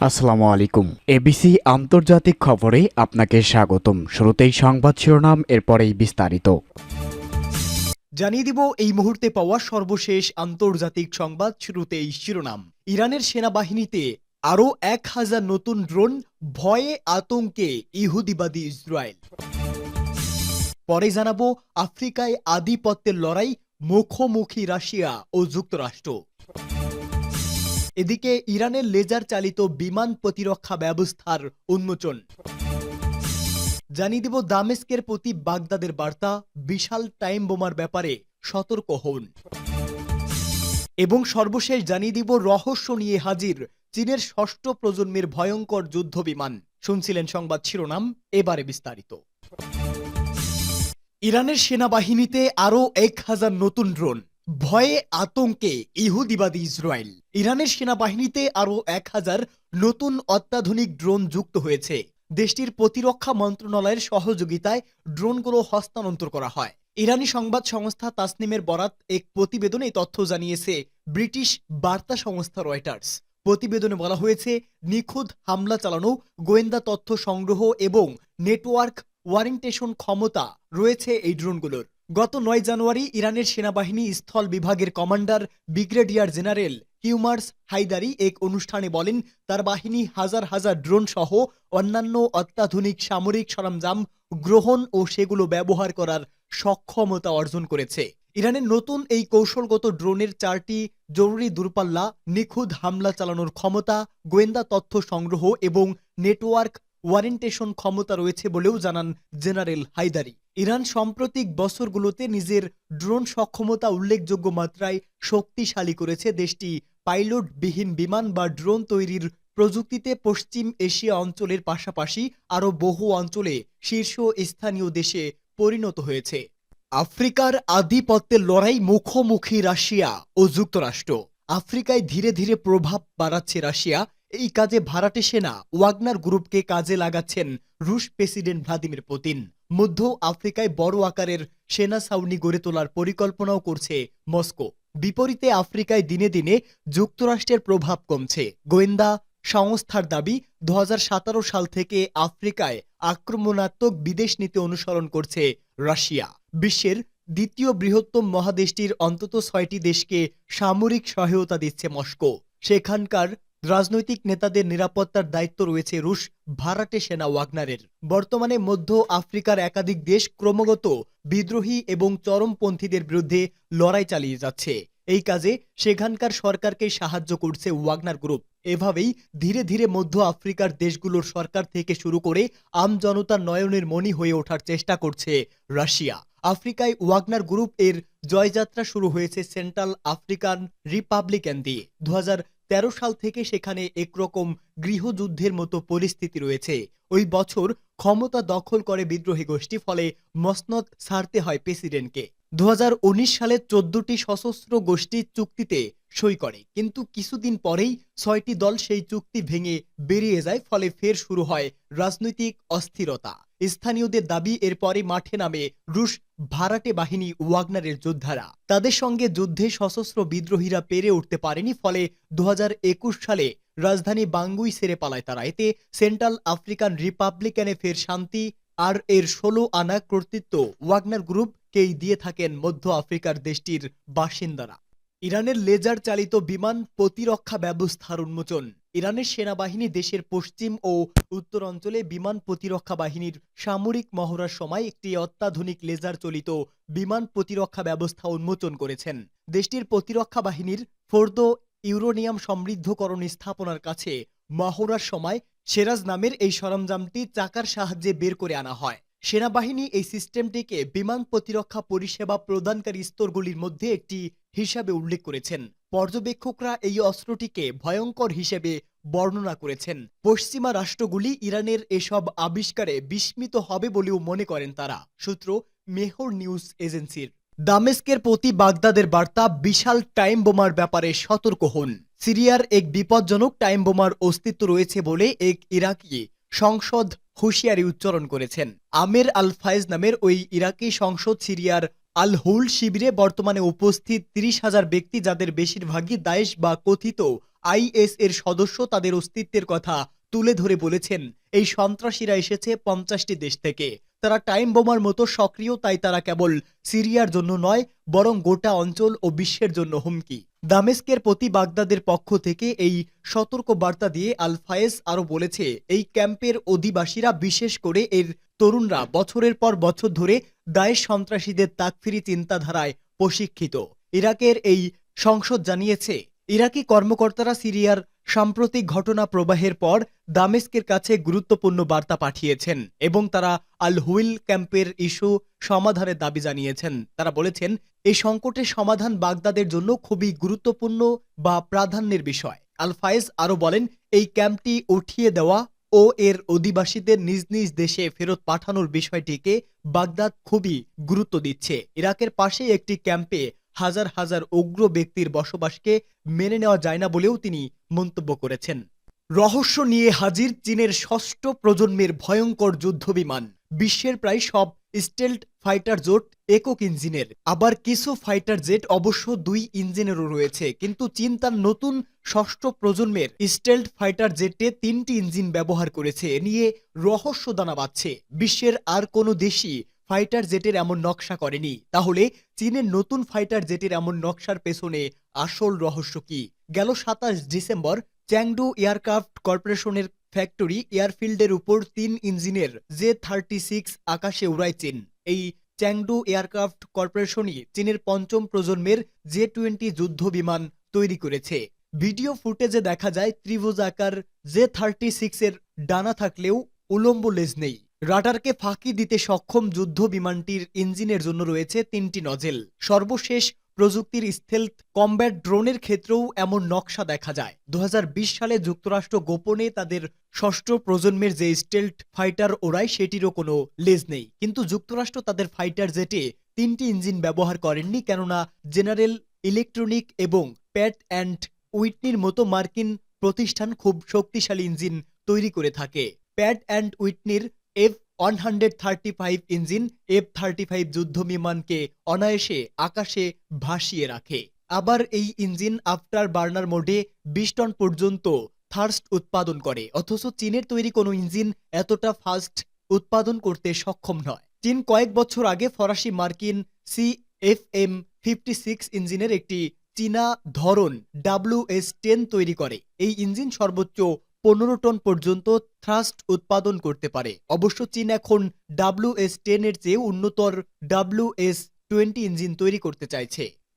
আসসালামু আলাইকুম। এবিসি আন্তর্জাতিক খবরে আপনাকে স্বাগতম। শুরুতেই সংবাদ শিরোনাম, এরপরেই বিস্তারিত। জানিয়ে দিব এই মুহূর্তে পাওয়া সর্বশেষ আন্তর্জাতিক সংবাদ। শুরুতেই শিরোনাম। ইরানের সেনাবাহিনীতে আরও 1000 নতুন ড্রোন, ভয়ে আতঙ্কে ইহুদিবাদী ইসরায়েল। পরে জানাবো আফ্রিকায় আধিপত্যের লড়াই, মুখোমুখি রাশিয়া ও যুক্তরাষ্ট্র। এদিকে ইরানের লেজার চালিত বিমান প্রতিরক্ষা ব্যবস্থার উন্মোচন। জানিয়ে দিব দামেস্কের প্রতি বাগদাদের বার্তা, বিশাল টাইম বোমার ব্যাপারে সতর্ক হন। এবং সর্বশেষ জানিয়ে দিব রহস্য নিয়ে হাজির চীনের ষষ্ঠ প্রজন্মের ভয়ঙ্কর যুদ্ধ বিমান। শুনছিলেন সংবাদ শিরোনাম, এবারে বিস্তারিত। ইরানের সেনাবাহিনীতে আরও 1000 নতুন ড্রোন, ভয়ে আতঙ্কে ইহুদিবাদী ইসরায়েল। ইরানের সেনাবাহিনীতে আরও 1000 নতুন অত্যাধুনিক ড্রোন যুক্ত হয়েছে। দেশটির প্রতিরক্ষা মন্ত্রণালয়ের সহযোগিতায় ড্রোনগুলো হস্তান্তর করা হয়। ইরানি সংবাদ সংস্থা তাসনিমের বরাত এক প্রতিবেদনে তথ্য জানিয়েছে ব্রিটিশ বার্তা সংস্থা রয়টার্স। প্রতিবেদনে বলা হয়েছে, নিখুঁত হামলা চালানো, গোয়েন্দা তথ্য সংগ্রহ এবং নেটওয়ার্ক ওয়ারেন্টেশন ক্ষমতা রয়েছে এই ড্রোনগুলোর। গত 9 জানুয়ারি ইরানের সেনাবাহিনী স্থল বিভাগের commander brigadier general humours Haidari এক অনুষ্ঠানে বলেন, তার বাহিনী হাজার হাজার ড্রোন সহ অন্যান্য অত্যাধুনিক সামরিক সরঞ্জাম গ্রহণ ও সেগুলো ব্যবহার করার সক্ষমতা অর্জন করেছে। ইরানের নতুন এই কৌশলগত ড্রোনের 4টি জরুরি দূরপাল্লা, নিখুঁত হামলা চালানোর ক্ষমতা, গোয়েন্দা তথ্য সংগ্রহ এবং নেটওয়ার্ক ওয়ারেন্টেশন ক্ষমতা রয়েছে বলেও জানান জেনারেল হাইদারি। ইরান সাম্প্রতিক বছরগুলোতে নিজের ড্রোন সক্ষমতা উল্লেখযোগ্য মাত্রায় শক্তিশালী করেছে। দেশটি পাইলটবিহীন বিমান বা ড্রোন তৈরির প্রযুক্তিতে পশ্চিম এশিয়া অঞ্চলের পাশাপাশি আরও বহু অঞ্চলে শীর্ষ স্থানীয় দেশে পরিণত হয়েছে। আফ্রিকার আধিপত্যের লড়াই, মুখোমুখি রাশিয়া ও যুক্তরাষ্ট্র। আফ্রিকায় ধীরে ধীরে প্রভাব বাড়াচ্ছে রাশিয়া। এই কাজে ভাড়াটে সেনা ওয়াগনার গ্রুপকে কাজে লাগাচ্ছেন রুশ প্রেসিডেন্ট ভ্লাদিমির পুতিন। মধ্য আফ্রিকায় বড় আকারের সেনা ছাউনি গড়ে তোলার পরিকল্পনাও করছে মস্কো। বিপরীতে আফ্রিকায় দিনে দিনে যুক্তরাষ্ট্রের প্রভাব কমছে। গোয়েন্দা সংস্থার দাবি, 2017 সাল থেকে আফ্রিকায় আক্রমণাত্মক বিদেশ নীতি অনুসরণ করছে রাশিয়া। বিশ্বের দ্বিতীয় বৃহত্তম মহাদেশটির অন্তত 6টি দেশকে সামরিক সহায়তা দিচ্ছে মস্কো। সেখানকার রাজনৈতিক নেতাদের নিরাপত্তার দায়িত্ব রয়েছে রুশ ভাড়াটে সেনা ওয়াগনারের। বর্তমানে মধ্য আফ্রিকার একাধিক দেশ ক্রমাগত বিদ্রোহী এবং চরমপন্থীদের বিরুদ্ধে লড়াই চালিয়ে যাচ্ছে। এই কাজে সেখানকার সরকারকে সাহায্য করছে ওয়াগনার গ্রুপ। এভাবেই ধীরে ধীরে মধ্য আফ্রিকার দেশগুলোর সরকার থেকে শুরু করে আমজনতার নয়নের মণি হয়ে ওঠার চেষ্টা করছে রাশিয়া। আফ্রিকায় ওয়াগনার গ্রুপ এর জয়যাত্রা শুরু হয়েছে সেন্ট্রাল আফ্রিকান রিপাবলিকান দিয়ে। 2013 সাল থেকে সেখানে একরকম গৃহযুদ্ধের মতো পরিস্থিতি রয়েছে। ওই বছর ক্ষমতা দখল করে বিদ্রোহী গোষ্ঠী, ফলে মসনদ ছাড়তে হয় প্রেসিডেন্টকে। 2019 সালে 14টি সশস্ত্র গোষ্ঠী চুক্তিতে সই করে, কিন্তু কিছুদিন পরেই 6টি দল সেই চুক্তি ভেঙে বেরিয়ে যায়। ফলে ফের শুরু হয় রাজনৈতিক অস্থিরতা। স্থানীয়দের দাবি, এরপরে মাঠে নামে রুশ ভাড়াটে বাহিনী ওয়াগনারের যোদ্ধারা। তাদের সঙ্গে যুদ্ধে সশস্ত্র বিদ্রোহীরা পেরে উঠতে পারেনি। ফলে 2021 সালে রাজধানী বাঙ্গুই ছেড়ে পালায় তারা। এতে সেন্ট্রাল আফ্রিকান রিপাবলিকানে ফের শান্তি, আর এর 16 আনা কর্তৃত্ব ওয়াগনার গ্রুপকেই দিয়ে থাকেন মধ্য আফ্রিকার দেশটির বাসিন্দারা। ইরানের লেজার চালিত বিমান প্রতিরক্ষা ব্যবস্থার উন্মোচন। ইরানের সেনাবাহিনী দেশের পশ্চিম ও উত্তর অঞ্চলে বিমান প্রতিরক্ষা বাহিনীর সামরিক মহড়ার সময় একটি অত্যাধুনিক লেজার চালিত বিমান প্রতিরক্ষা ব্যবস্থা উন্মোচন করেছেন। দেশটির প্রতিরক্ষা বাহিনীর ফোর্দো ইউরেনিয়াম সমৃদ্ধকরণ স্থাপনার কাছে মহড়ার সময় সেরাজ নামের এই সরঞ্জামটি চাকার সাহায্যে বের করে আনা হয়। সেনাবাহিনী এই সিস্টেমটিকে বিমান প্রতিরক্ষা পরিষেবা প্রদানকারী স্তরগুলির মধ্যে একটি হিসাবে উল্লেখ করেছেন। পর্যবেক্ষকরা এই অস্ত্রটিকে ভয়ঙ্কর হিসেবে বর্ণনা করেছেন। পশ্চিমা রাষ্ট্রগুলি ইরানের এসব আবিষ্কারে বিস্মিত হবে বলেও মনে করেন তারা। সূত্র মেহর নিউজ এজেন্সির। দামেস্কের প্রতি বাগদাদের বার্তা, বিশাল টাইম বোমার ব্যাপারে সতর্ক হন। সিরিয়ার এক বিপজ্জনক টাইম বোমার অস্তিত্ব রয়েছে বলে এক ইরাকি সংসদ হুঁশিয়ারি উচ্চারণ করেছেন। আমের আল ফায়েজ নামের ওই ইরাকি সংসদ সিরিয়ার আল হৌল শিবিরে বর্তমানে উপস্থিত ৩০,০০০ ব্যক্তি, যাদের বেশিরভাগই দায়েশ বা কথিত আইএস এর সদস্য, তাদের অস্তিত্বের কথা তুলে ধরে বলেছেন এই সন্ত্রাসীরা এসেছে ৫০টি দেশ থেকে। তারা টাইম বোমার মতো সক্রিয়, তাই তারা কেবল সিরিয়ার জন্য নয়, বরং গোটা অঞ্চল ও বিশ্বের জন্য হুমকি। দামেস্কের প্রতি বাগদাদের পক্ষ থেকে এই সতর্ক বার্তা দিয়ে আল ফায়েজ আরও বলেছে, এই ক্যাম্পের অধিবাসীরা, বিশেষ করে এর তরুণরা, বছরের পর বছর ধরে দায়েশ সন্ত্রাসীদের তাকফিরি চিন্তাধারায় প্রশিক্ষিত। ইরাকের এই সংসদ জানিয়েছে, ইরাকি কর্মকর্তারা সিরিয়ার সাম্প্রতিক ঘটনা প্রবাহের পর দামেস্কের কাছে গুরুত্বপূর্ণ বার্তা পাঠিয়েছেন এবং তারা আল হুইল ক্যাম্পের ইস্যু সমাধানের দাবি জানিয়েছেন। তারা বলেছেন, এই সংকটের সমাধান বাগদাদের জন্য খুবই গুরুত্বপূর্ণ বা প্রাধান্যের বিষয়। আল ফায়েজ আরও বলেন, এই ক্যাম্পটি উঠিয়ে দেওয়া ও এর অধিবাসীদের নিজ নিজ দেশে ফেরত পাঠানোর বিষয়টিকে বাগদাদ খুবই গুরুত্ব দিচ্ছে। ইরাকের পাশে একটি ক্যাম্পে হাজার হাজার উগ্র ব্যক্তির বসবাসকে মেনে নেওয়া যায় না বলেও তিনি মন্তব্য করেছেন। রহস্য নিয়ে হাজির চীনের ষষ্ঠ প্রজন্মের ভয়ঙ্কর যুদ্ধবিমান। বিশ্বের প্রায় সব স্টেলথ ফাইটার জেট একক ইঞ্জিনের, আবার কিছু ফাইটার জেট অবশ্য ২ ইঞ্জিনেরও রয়েছে, কিন্তু চীন তার নতুন ষষ্ঠ প্রজন্মের স্টেলথ ফাইটার জেটে ৩টি ইঞ্জিন ব্যবহার করেছে। এ নিয়ে রহস্য দানা বাঁধছে। বিশ্বের আর কোনো দেশই ফাইটার জেটের এমন নকশা করেনি। তাহলে চীনের নতুন ফাইটার জেটের এমন নকশার পেছনে আসল রহস্য কি? গেল ২৭ ডিসেম্বর চ্যাংডু এয়ারক্রাফট কর্পোরেশনের ফ্যাক্টরি এয়ারফিল্ডের উপর ৩ ইঞ্জিনের J-36 আকাশে উড়ায় চীন। এই চ্যাংডু এয়ারক্রাফট কর্পোরেশনই চীনের পঞ্চম প্রজন্মের J-20 যুদ্ধ বিমান তৈরি করেছে। ভিডিও ফুটেজে দেখা যায় ত্রিভুজাকার J-36 এর ডানা থাকলেও উলম্ব লেজ নেই। রাডারকে ফাঁকি দিতে সক্ষম যুদ্ধ বিমানটির ইঞ্জিনের জন্য রয়েছে ৩টি নজেল। সর্বশেষ প্রযুক্তির স্টেলথ কমব্যাট ড্রোনের ক্ষেত্রেও এমন নকশা দেখা যায়। ২০২০ সালে যুক্তরাষ্ট্র গোপনে তাদের ষষ্ঠ প্রজন্মের যে স্টেলথ ফাইটার ওড়ায়, সেটিরও কোনো লেজ নেই। কিন্তু যুক্তরাষ্ট্র তাদের ফাইটার জেটে ৩টি ইঞ্জিন ব্যবহার করেননি, কেননা জেনারেল ইলেকট্রনিক এবং প্যাট অ্যান্ড উইটনির মতো মার্কিন প্রতিষ্ঠান খুব শক্তিশালী ইঞ্জিন তৈরি করে থাকে। প্যাট অ্যান্ড উইটনির F-135 ইঞ্জিন F-35 যুদ্ধ বিমানকে অনায়াসে আকাশে ভাসিয়ে রাখে। আবার এই ইঞ্জিন আফটার বার্নার মোডে ২০ টন পর্যন্ত থার্স্ট উৎপাদন করে, অথচ চীনের তৈরি কোনো ইঞ্জিন এতটা ফাস্ট উৎপাদন করতে সক্ষম নয়। চীন কয়েক বছর আগে ফরাসি মার্কিন CFM-56 ইঞ্জিনের একটি চীনা ধরন WS-10 তৈরি করে। এই ইঞ্জিন সর্বোচ্চ ১৫ টন পর্যন্ত থ্রাস্ট উৎপাদন করতে পারে। অবশ্য চীন এখন WS-10 এর চেয়ে উন্নতর WS-20 ইঞ্জিন তৈরি করতে চাইছে।